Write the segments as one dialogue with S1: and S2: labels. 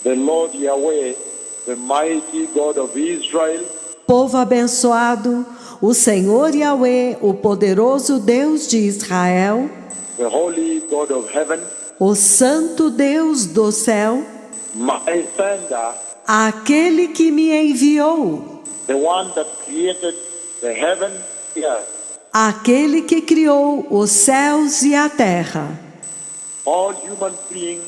S1: the Lord Yahweh, the mighty God of Israel,
S2: Povo abençoado, o Senhor Yahweh, o poderoso Deus de Israel,
S1: the holy God of heaven,
S2: o santo Deus do céu,
S1: my sender,
S2: aquele que me enviou,
S1: the one that created the heaven and the earth,
S2: aquele que criou os céus e a terra,
S1: all human beings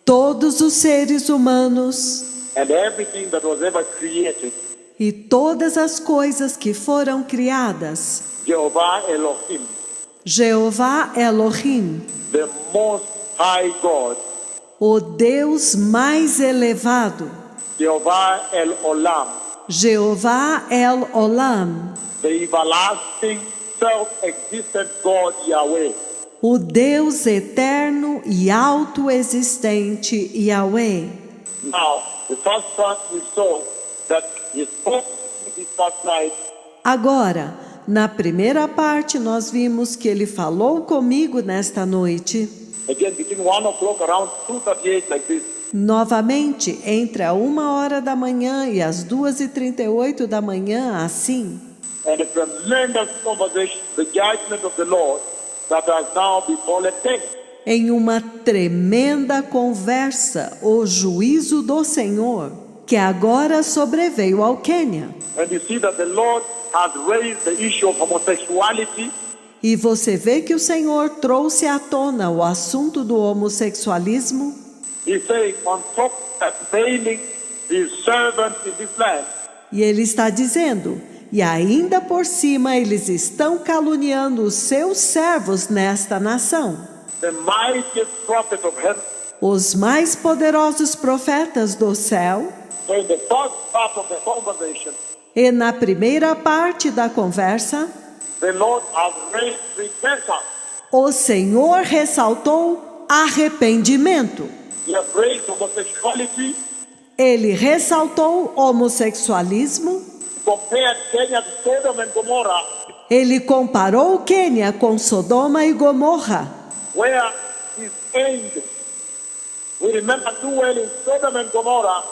S2: todos os seres humanos
S1: and everything that was ever created,
S2: e todas as coisas que foram criadas.
S1: Jehovah Elohim,
S2: Jeová Elohim,
S1: the most high God,
S2: o Deus mais elevado,
S1: Jehovah El Olam,
S2: Jeová El Olam,
S1: the everlasting self-existent God Yahweh.
S2: o Deus eterno e autoexistente Yahweh.
S1: Now, the first part we saw that he spoke this first night.
S2: Agora, na primeira parte nós vimos que ele falou comigo nesta noite,
S1: Again, between 1 o'clock, around 2:38, like this.
S2: novamente entre a 1h da manhã e as 2h38 da manhã, assim.
S1: And a tremendous conversation, the judgment of the Lord that has now befallen them.
S2: Em uma tremenda conversa, o juízo do Senhor, que agora sobreveio ao Quênia.
S1: And you see that the Lord has raised the issue of homosexuality.
S2: E você vê que o Senhor trouxe à tona o assunto do homossexualismo.
S1: He says, on top of failing his servants in this land,
S2: E ele está dizendo, e ainda por cima eles estão caluniando os seus servos nesta nação.
S1: the mightiest prophet of heaven.
S2: Os mais poderosos profetas do céu.
S1: So in the first part of the conversation,
S2: E na primeira parte da conversa,
S1: the Lord has raised repentance.
S2: o Senhor ressaltou arrependimento.
S1: He has raised homosexuality,
S2: Ele ressaltou homossexualismo.
S1: compared Kenya to Sodom and Gomorrah,
S2: Ele comparou o Quênia com Sodoma e Gomorra,
S1: where his angels, we remember too well in Sodom and Gomorrah,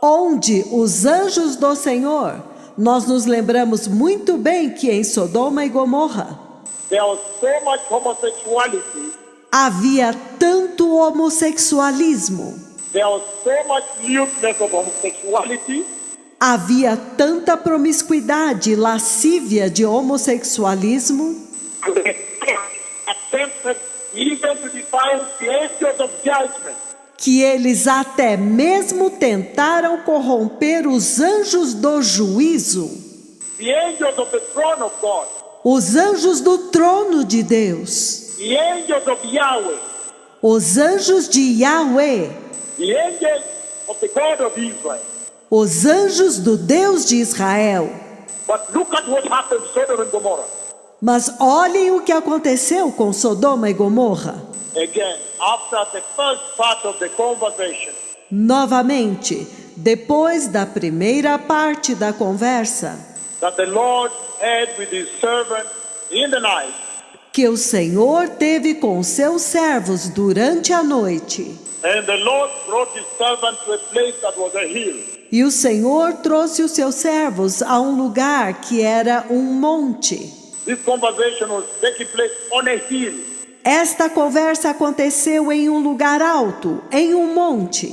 S2: onde os anjos do Senhor, nós nos lembramos muito bem que em Sodoma e Gomorra
S1: there was so much homosexuality,
S2: havia tanto homossexualismo,
S1: there was so much lewdness of homosexuality,
S2: havia tanta promiscuidade e lascívia de homossexualismo,
S1: they attempted even to defile the angels of judgment.
S2: que eles até mesmo tentaram corromper os anjos do juízo,
S1: The angels of the throne of God,
S2: os anjos do trono de Deus,
S1: the angels of Yahweh,
S2: os anjos de Yahweh,
S1: the angels of the God of Israel.
S2: os anjos do Deus de Israel.
S1: But look at what happened to Sodom and Gomorrah.
S2: Mas olhem o que aconteceu com Sodoma e Gomorra.
S1: Again, after the first part of the conversation,
S2: Novamente, depois da primeira parte da conversa,
S1: that the Lord had with his servant in the night,
S2: que o Senhor teve com seus servos durante a noite,
S1: and the Lord brought his servant to a place that was a hill.
S2: e o Senhor trouxe os seus servos a um lugar que era um monte.
S1: This conversation was taking place on a hill.
S2: Esta conversa aconteceu em um lugar alto, em um monte,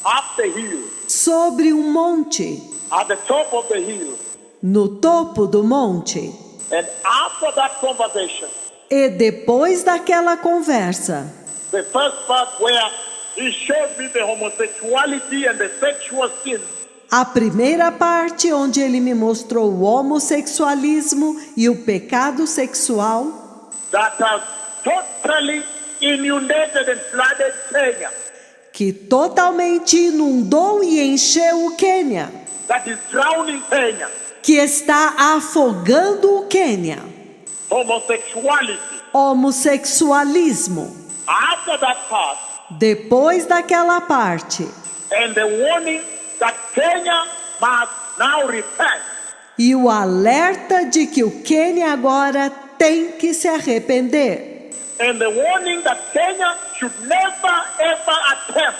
S1: Up the hill,
S2: sobre um monte,
S1: at the top of the hill.
S2: no topo do monte.
S1: And after that conversation,
S2: E depois daquela conversa,
S1: the first part where he showed me the homosexuality and the sexual sin,
S2: a primeira parte onde ele me mostrou o homossexualismo e o pecado sexual,
S1: that has totally inundated and flooded Kenya,
S2: que totalmente inundou e encheu o Quênia,
S1: that is drowning Kenya.
S2: que está afogando o Quênia.
S1: Homosexuality.
S2: Homossexualismo.
S1: After that part,
S2: Depois daquela parte,
S1: and the warning that Kenya must now repent.
S2: e o alerta de que o Quênia agora tem que se arrepender.
S1: And the warning that Kenya should never ever attempt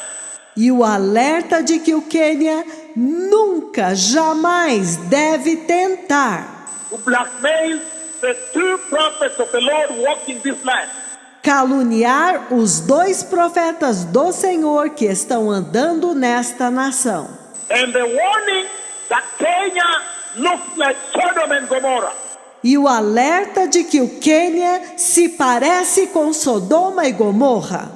S2: E o alerta de que o Quênia nunca, jamais deve tentar
S1: to blackmail the two prophets of the Lord walking this land.
S2: caluniar os 2 profetas do Senhor que estão andando nesta nação.
S1: And the warning that Kenya looks like Sodom and Gomorrah.
S2: E o alerta de que o Quênia se parece com Sodoma e Gomorra.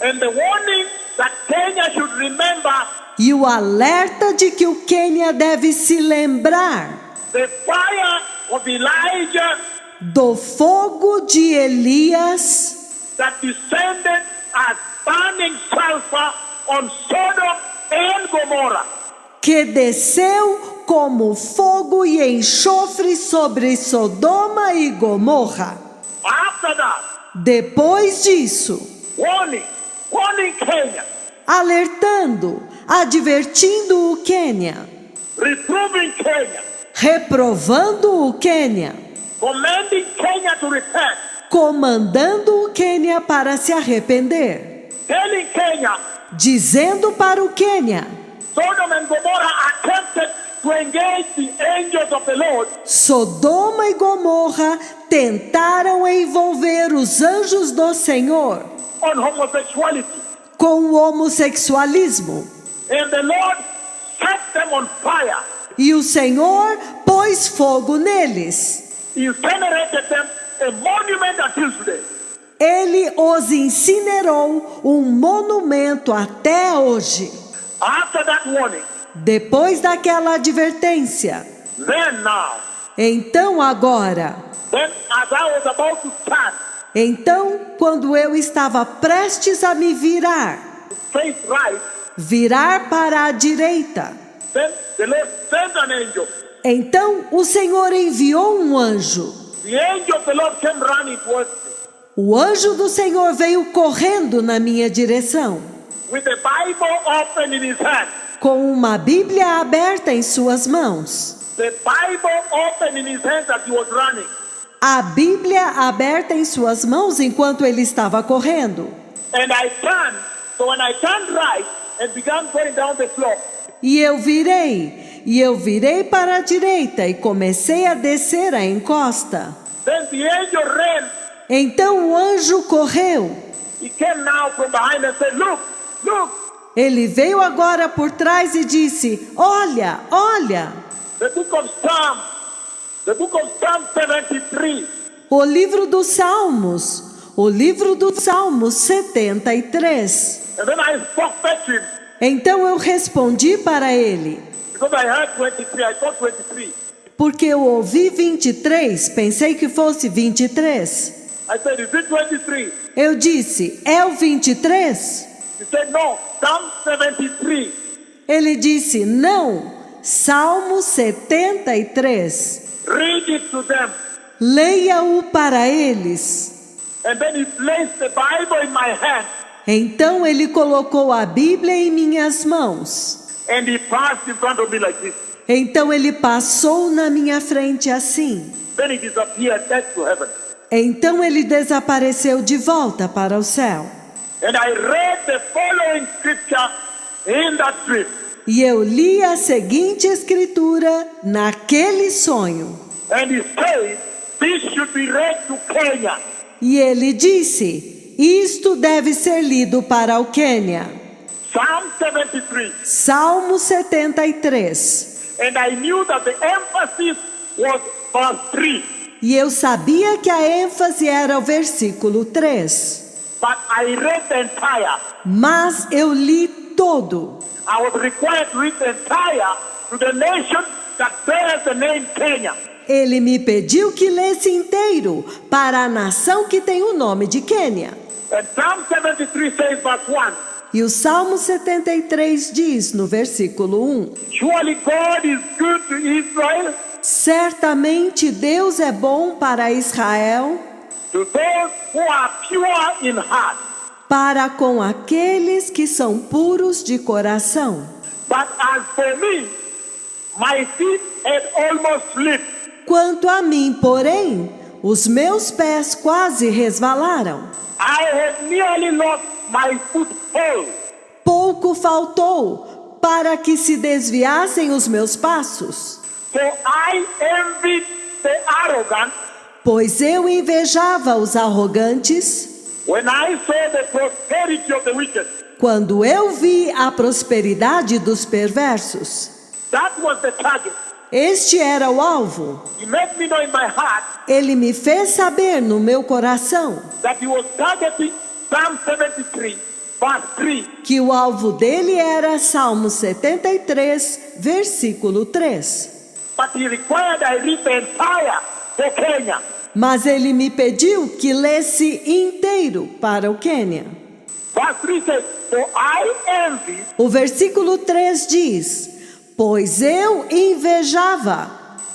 S1: And the warning that Kenya should remember
S2: E o alerta de que o Quênia deve se lembrar
S1: the fire of Elijah
S2: do fogo de Elias
S1: that descended as burning sulfur on Sodom and Gomorrah.
S2: que desceu como fogo e enxofre sobre Sodoma e Gomorra.
S1: After that,
S2: Depois disso,
S1: warning Kenya,
S2: alertando, advertindo o Quênia,
S1: reproving Kenya,
S2: reprovando o Quênia,
S1: commanding Kenya to repent,
S2: comandando o Quênia para se arrepender,
S1: telling Kenya,
S2: dizendo para o Quênia:
S1: Sodom and Gomorrah attempted to engage the angels of the Lord,
S2: Sodoma e Gomorra tentaram envolver os anjos do Senhor
S1: on homosexuality.
S2: com o homossexualismo.
S1: And the Lord set them on fire,
S2: E o Senhor pôs fogo neles.
S1: incinerated them, a monument until today.
S2: Ele os incinerou, um monumento até hoje.
S1: After that warning,
S2: Depois daquela advertência,
S1: then now,
S2: então agora,
S1: then as I was about to stand,
S2: então quando eu estava prestes a me virar,
S1: face right,
S2: virar para a direita,
S1: then the Lord sent an angel.
S2: então o Senhor enviou um anjo.
S1: The angel of the Lord came running towards me
S2: O anjo do Senhor veio correndo na minha direção,
S1: with the Bible open in his hand.
S2: com uma Bíblia aberta em suas mãos.
S1: The Bible open in his hands as he was running.
S2: A Bíblia aberta em suas mãos enquanto ele estava correndo.
S1: And I turned. So when I turned right and began going down the slope,
S2: E eu virei para a direita e comecei a descer a encosta.
S1: then the angel ran.
S2: Então o anjo correu.
S1: He came now from behind and said, look, look,
S2: Ele veio agora por trás e disse: Olha, olha.
S1: the book of Psalm 73.
S2: O livro dos Salmos. O livro dos Salmos 73.
S1: And then I spoke back to him
S2: Então eu respondi para ele.
S1: because I heard 23. I thought 23.
S2: Porque eu ouvi 23, pensei que fosse 23.
S1: I said, is it 23?
S2: Eu disse: É o 23?
S1: He said, no, Psalm 73.
S2: Ele disse: Não, Salmo 73.
S1: Read it to them.
S2: Leia-o para eles.
S1: And then he placed the Bible in my hand
S2: Então ele colocou a Bíblia em minhas mãos.
S1: and he passed in front of me like this.
S2: Então ele passou na minha frente assim.
S1: Then he disappeared back to heaven.
S2: Então ele desapareceu de volta para o céu.
S1: And I read the following scripture in that dream.
S2: E eu li a seguinte escritura naquele sonho.
S1: And he said, this should be read to Kenya.
S2: E ele disse: Isto deve ser lido para o Quênia.
S1: Psalm 73.
S2: Salmo 73.
S1: And I knew that the emphasis was verse 3.
S2: E eu sabia que a ênfase era o versículo 3.
S1: But I read the entire.
S2: Mas eu li todo.
S1: I was required to read the entire to the nation that bears the name Kenya.
S2: Ele me pediu que lesse inteiro para a nação que tem o nome de Quênia.
S1: And Psalm 73 says verse 1.
S2: E o Salmo 73 diz no versículo 1:
S1: Surely God is good to Israel,
S2: Certamente Deus é bom para Israel,
S1: to those who are pure in heart.
S2: para com aqueles que são puros de coração.
S1: But as for me, my feet had almost slipped.
S2: Quanto a mim, porém, os meus pés quase resvalaram.
S1: I had nearly lost my foothold.
S2: pouco faltou para que se desviassem os meus passos.
S1: For I envied the arrogant
S2: Pois eu invejava os arrogantes
S1: when I saw the prosperity of the wicked.
S2: quando eu vi a prosperidade dos perversos.
S1: That was the target.
S2: Este era o alvo.
S1: He made me know in my heart
S2: Ele me fez saber no meu coração
S1: that he was targeting Psalm 73, verse 3.
S2: que o alvo dele era Salmo 73, versículo 3.
S1: But he required I read the entire for Kenya.
S2: Mas ele me pediu que lesse inteiro para o Quênia.
S1: Verse 3 says, for I envy
S2: O versículo 3 diz: Pois eu invejava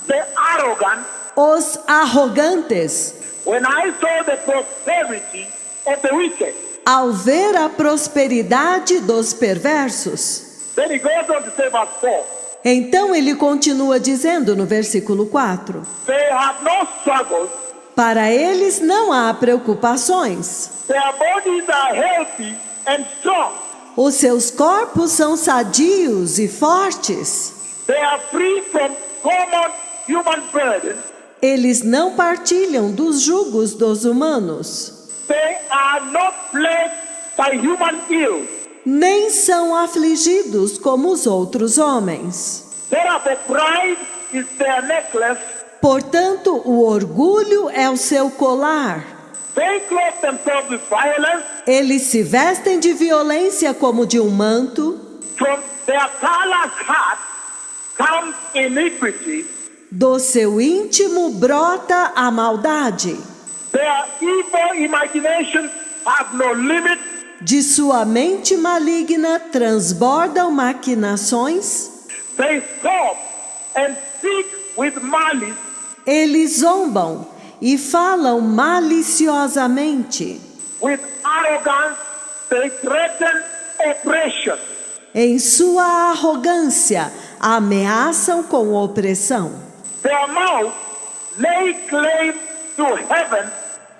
S1: the arrogant
S2: os arrogantes
S1: when I saw the prosperity of the wicked.
S2: ao ver a prosperidade dos perversos.
S1: Then he goes on to say verse 4.
S2: Então ele continua dizendo no versículo 4:
S1: They have no struggles,
S2: Para eles não há preocupações.
S1: their bodies are healthy and strong.
S2: Os seus corpos são sadios e fortes.
S1: They are free from common human burdens.
S2: Eles não partilham dos jugos dos humanos,
S1: They are not plagued by human ills.
S2: nem são afligidos como os outros homens.
S1: Therefore, pride is their necklace.
S2: Portanto, o orgulho é o seu colar.
S1: They clothe themselves with violence.
S2: Eles se vestem de violência como de um manto.
S1: From their callous heart comes iniquity.
S2: Do seu íntimo brota a maldade.
S1: Their evil imaginations have no limit.
S2: De sua mente maligna transbordam maquinações.
S1: They scoff and speak with malice.
S2: Eles zombam e falam maliciosamente.
S1: With arrogance, they threaten oppression.
S2: Em sua arrogância, ameaçam com opressão.
S1: Their mouth lay claim to heaven,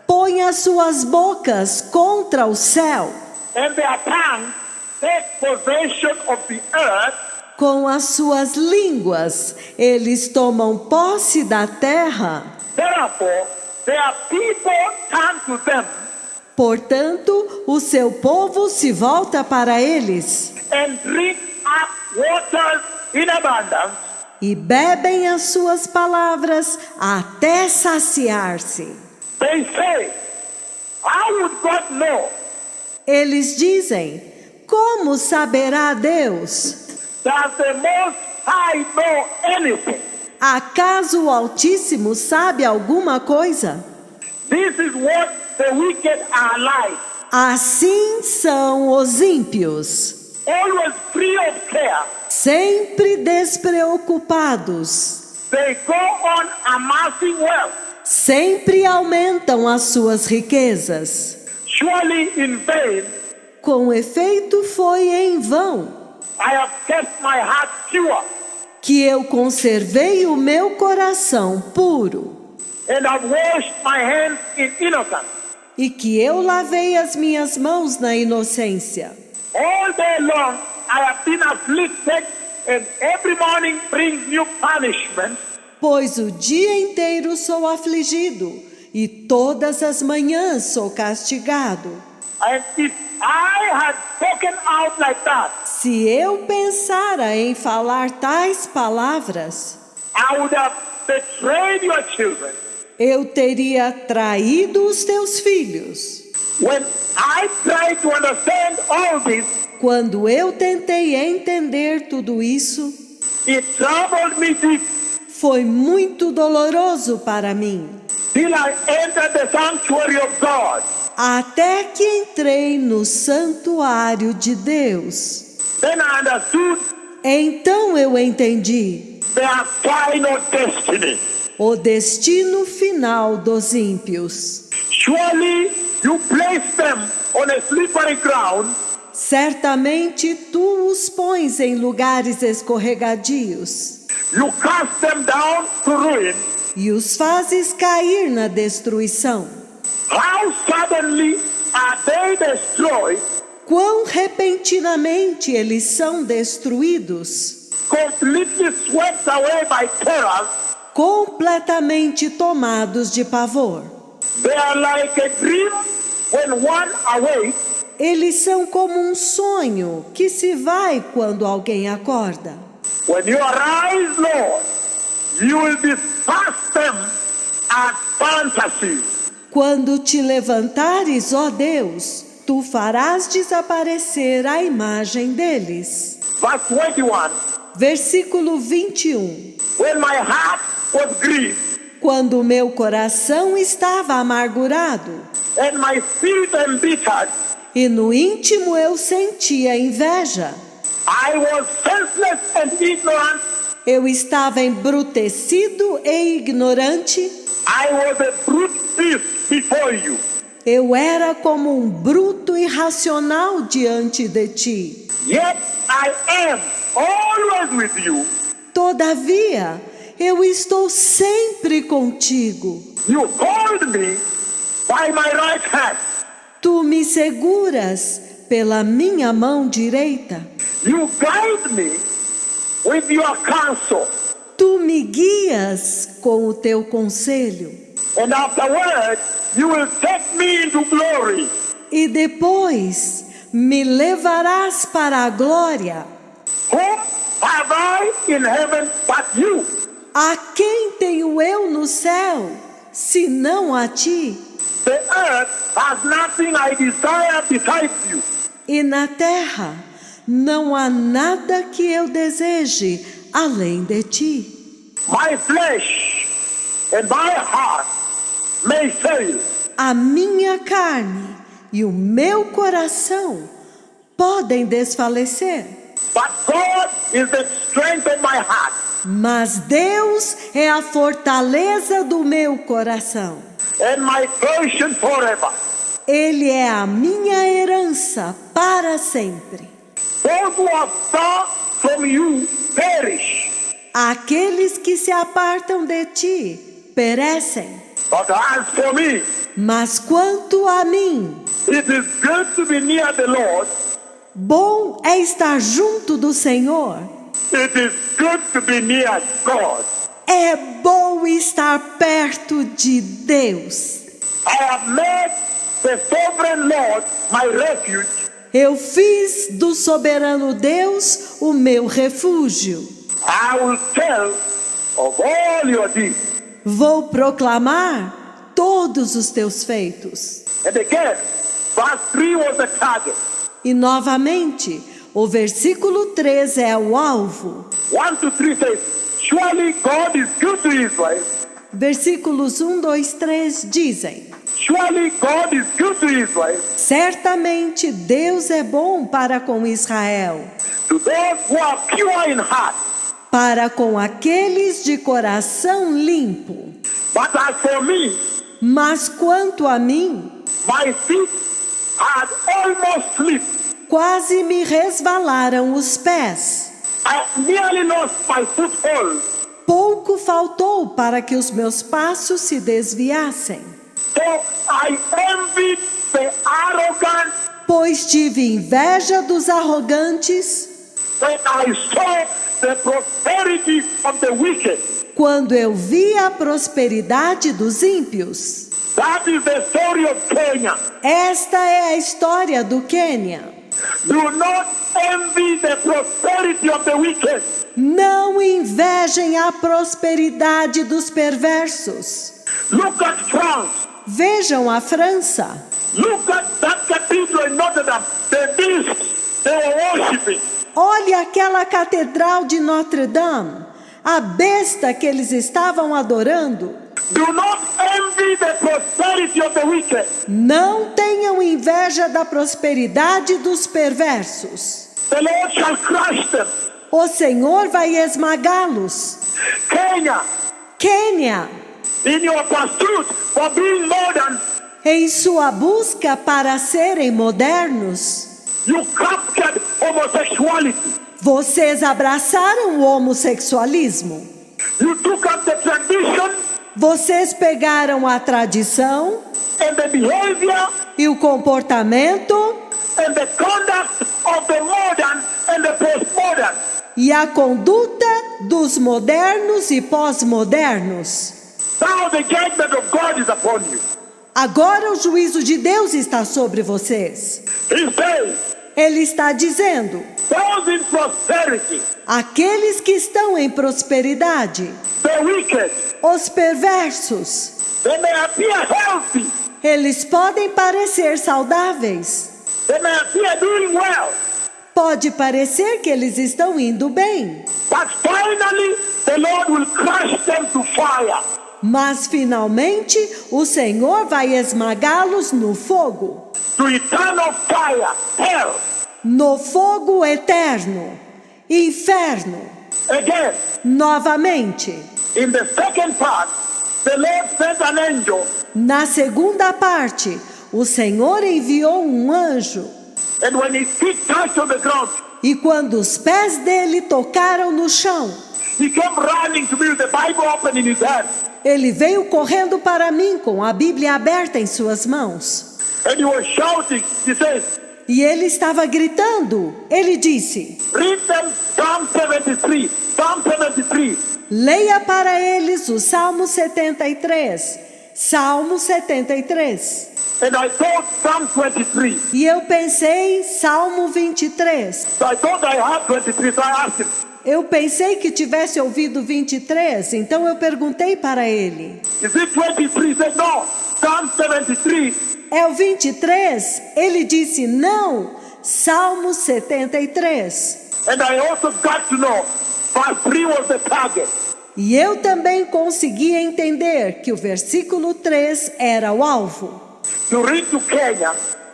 S2: Põe as suas bocas contra o céu.
S1: and their tongue take possession of the earth.
S2: Com as suas línguas, eles tomam posse da terra.
S1: Therefore, their people turn to them
S2: Portanto, o seu povo se volta para eles
S1: and drink up waters in abundance.
S2: e bebem as suas palavras até saciar-se.
S1: They say, how would God know
S2: Eles dizem: Como saberá Deus?
S1: does the Most High know anything?
S2: Acaso o Altíssimo sabe alguma coisa?
S1: This is what the wicked are like,
S2: Assim são os ímpios,
S1: always free of care.
S2: sempre despreocupados,
S1: They go on amassing wealth,
S2: sempre aumentam as suas riquezas.
S1: surely in vain.
S2: Com efeito, foi em vão
S1: I have kept my heart pure
S2: que eu conservei o meu coração puro
S1: and have washed my hands in innocence.
S2: e que eu lavei as minhas mãos na inocência.
S1: All day long I have been afflicted, and every morning brings new punishment.
S2: Pois o dia inteiro sou afligido e todas as manhãs sou castigado.
S1: And if I had spoken out like that,
S2: Se eu pensara em falar tais palavras,
S1: I would have betrayed your children.
S2: eu teria traído os teus filhos.
S1: When I tried to understand all this,
S2: Quando eu tentei entender tudo isso,
S1: it troubled me deep
S2: foi muito doloroso para mim,
S1: till I entered the sanctuary of God.
S2: até que entrei no santuário de Deus.
S1: Then I understood
S2: Então eu entendi
S1: their final destiny.
S2: o destino final dos ímpios.
S1: Surely you place them on a slippery ground.
S2: Certamente tu os pões em lugares escorregadios
S1: You cast them down to ruin.
S2: e os fazes cair na destruição.
S1: How suddenly are they destroyed?
S2: Quão repentinamente eles são destruídos,
S1: completely swept away by terror.
S2: completamente tomados de pavor.
S1: They are like a dream when one awakes.
S2: Eles são como um sonho que se vai quando alguém acorda.
S1: When you arise, Lord, you will disperse them as fantasies.
S2: Quando te levantares, ó Deus, tu farás desaparecer a imagem deles.
S1: Verse 21.
S2: Versículo 21.
S1: When my heart was grieved
S2: Quando o meu coração estava amargurado
S1: and my spirit embittered,
S2: e no íntimo eu sentia inveja,
S1: I was senseless and ignorant.
S2: eu estava embrutecido e ignorante,
S1: I was a brute beast before you.
S2: eu era como um bruto irracional diante de ti.
S1: Yet I am always with you.
S2: Todavia, eu estou sempre contigo.
S1: You hold me by my right hand.
S2: Tu me seguras pela minha mão direita.
S1: You guide me with your counsel.
S2: Tu me guias com o teu conselho.
S1: And afterward, you will take me into glory.
S2: E depois me levarás para a glória.
S1: Whom have I in heaven but you?
S2: A quem tenho eu no céu, senão a ti?
S1: The earth has nothing I desire besides you.
S2: E na terra não há nada que eu deseje além de ti.
S1: My flesh and my heart may fail,
S2: A minha carne e o meu coração podem desfalecer,
S1: but God is the strength of my heart.
S2: mas Deus é a fortaleza do meu coração.
S1: And my portion forever.
S2: Ele é a minha herança para sempre.
S1: Those who are far from you perish,
S2: Aqueles que se apartam de ti perecem.
S1: but as for me,
S2: Mas quanto a mim,
S1: it is good to be near the Lord.
S2: bom é estar junto do Senhor.
S1: It is good to be near God.
S2: É bom estar perto de Deus.
S1: I have made the sovereign Lord my refuge.
S2: Eu fiz do soberano Deus o meu refúgio.
S1: I will tell of all your deeds.
S2: Vou proclamar todos os teus feitos.
S1: And again, verse 3 was the target.
S2: E novamente, o versículo 3 é o alvo.
S1: 1 to 3 says, surely God is good to Israel.
S2: Versículos 1, 2, 3 dizem:
S1: Surely God is good to Israel.
S2: certamente Deus é bom para com Israel,
S1: To those who are pure in heart.
S2: para com aqueles de coração limpo.
S1: But as for me,
S2: Mas quanto a mim,
S1: my feet had almost slipped.
S2: quase me resvalaram os pés.
S1: I nearly lost my foothold.
S2: Pouco faltou para que os meus passos se desviassem.
S1: So I envied the arrogant
S2: Pois tive inveja dos arrogantes
S1: when I saw the prosperity of the wicked.
S2: quando eu vi a prosperidade dos ímpios.
S1: That is the story of Kenya.
S2: Esta é a história do Quênia.
S1: Do not envy the prosperity of the wicked.
S2: Não invejem a prosperidade dos perversos.
S1: Look at France.
S2: Vejam a França.
S1: Look at that cathedral in Notre Dame. The beasts they were worshiping.
S2: Olhe aquela catedral de Notre Dame. A besta que eles estavam adorando.
S1: Do not envy the prosperity of the wicked.
S2: Não tenham inveja da prosperidade dos perversos.
S1: The Lord shall crush them.
S2: O Senhor vai esmagá-los.
S1: Kenya,
S2: Quênia,
S1: in your pursuit for being modern,
S2: em sua busca para serem modernos,
S1: you captured homosexuality.
S2: vocês abraçaram o homossexualismo.
S1: You took up the tradition
S2: Vocês pegaram a tradição
S1: and the behavior
S2: e o comportamento
S1: and the conduct of the modern and the postmodern.
S2: E a conduta dos modernos e pós-modernos.
S1: Now the judgment of God is upon you.
S2: Agora o juízo de Deus está sobre vocês.
S1: He says,
S2: Ele está dizendo:
S1: those in prosperity,
S2: aqueles que estão em prosperidade,
S1: the wicked,
S2: os perversos,
S1: they may appear healthy,
S2: eles podem parecer saudáveis.
S1: they may appear doing well,
S2: Pode parecer que eles estão indo bem.
S1: but finally the Lord will crush them to fire.
S2: Mas finalmente o Senhor vai esmagá-los no fogo.
S1: To eternal fire, hell.
S2: No fogo eterno. Inferno.
S1: Again,
S2: Novamente.
S1: in the second part, the Lord sent an angel,
S2: Na segunda parte, o Senhor enviou um anjo.
S1: and when his feet touched on the ground,
S2: E quando os pés dele tocaram no chão,
S1: he came running to me with the Bible open in his hand.
S2: ele veio correndo para mim com a Bíblia aberta em suas mãos.
S1: And he was shouting, he says,
S2: E ele estava gritando. Ele disse:
S1: read them Psalm 73, Psalm 73.
S2: leia para eles o Salmo 73. Salmo 73.
S1: And I thought Psalm 23.
S2: E eu pensei, Salmo 23.
S1: So I thought I had 23, so I asked him,
S2: Eu pensei que tivesse ouvido 23, então eu perguntei para ele:
S1: is it 23? He said, no, Psalm 73.
S2: é o 23? Ele disse: não, Salmo 73.
S1: And I also got to know, verse 3 was the target.
S2: E eu também consegui entender que o versículo 3 era o alvo.
S1: To read to Kenya,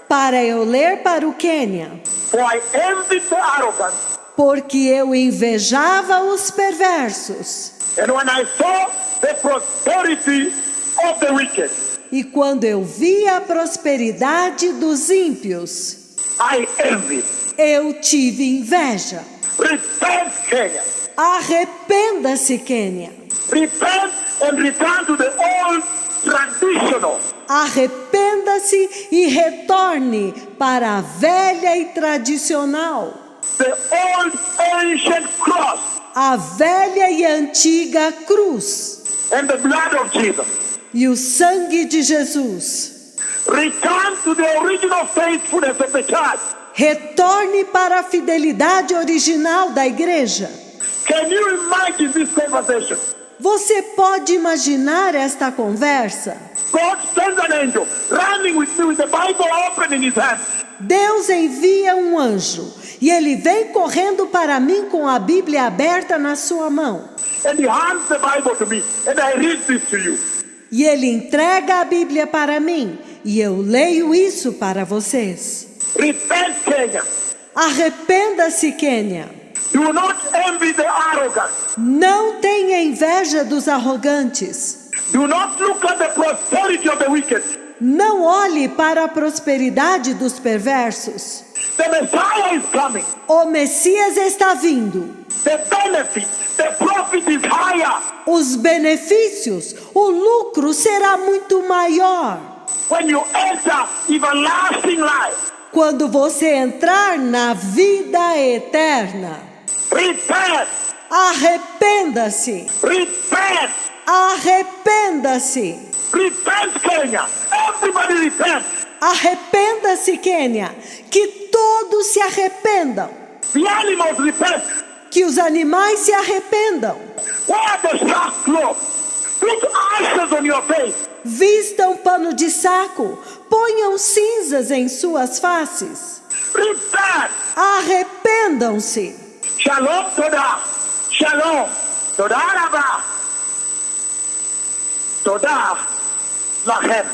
S2: Para eu ler para o Quênia,
S1: for I envied the arrogant,
S2: porque eu invejava os perversos.
S1: and when I saw the prosperity of the wicked,
S2: E quando eu vi a prosperidade dos ímpios,
S1: I envied.
S2: eu tive inveja.
S1: Repent, Kenya.
S2: Arrependa-se, Quênia.
S1: Repent and return to the old traditional.
S2: Arrependa-se e retorne para a velha e tradicional,
S1: The old ancient cross
S2: a velha e antiga cruz
S1: and the blood of Jesus.
S2: e o sangue de Jesus.
S1: Return to the original faithfulness of the church.
S2: Retorne para a fidelidade original da igreja.
S1: Can you imagine this conversation?
S2: Você pode imaginar esta conversa?
S1: God sends an angel running with me with the Bible open in his hand.
S2: Deus envia um anjo e ele vem correndo para mim com a Bíblia aberta na sua mão.
S1: And he hands the Bible to me. And I read this to you.
S2: E ele entrega a Bíblia para mim e eu leio isso para vocês.
S1: Repent, Kenya.
S2: Arrependa-se, Quênia.
S1: Do not envy the arrogant.
S2: Não tenha inveja dos arrogantes.
S1: Do not look at the prosperity of the wicked.
S2: Não olhe para a prosperidade dos perversos.
S1: The Messiah is coming.
S2: O Messias está vindo.
S1: The benefit, the profit is higher.
S2: Os benefícios, o lucro será muito maior.
S1: When you enter everlasting life.
S2: Quando você entrar na vida eterna.
S1: Repent.
S2: Arrependa-se.
S1: Repent.
S2: Arrependa-se.
S1: Repent, Kenya. Everybody repent.
S2: Arrependa-se, Quênia. Que todos se arrependam.
S1: The animals repent.
S2: Que os animais se arrependam.
S1: Wear the sackcloth. Put ashes on your face.
S2: Vistam pano de saco. Ponham cinzas em suas faces.
S1: Repent.
S2: Arrependam-se.
S1: Shalom Todah. Shalom. Todah Rabah. Todah Lachem.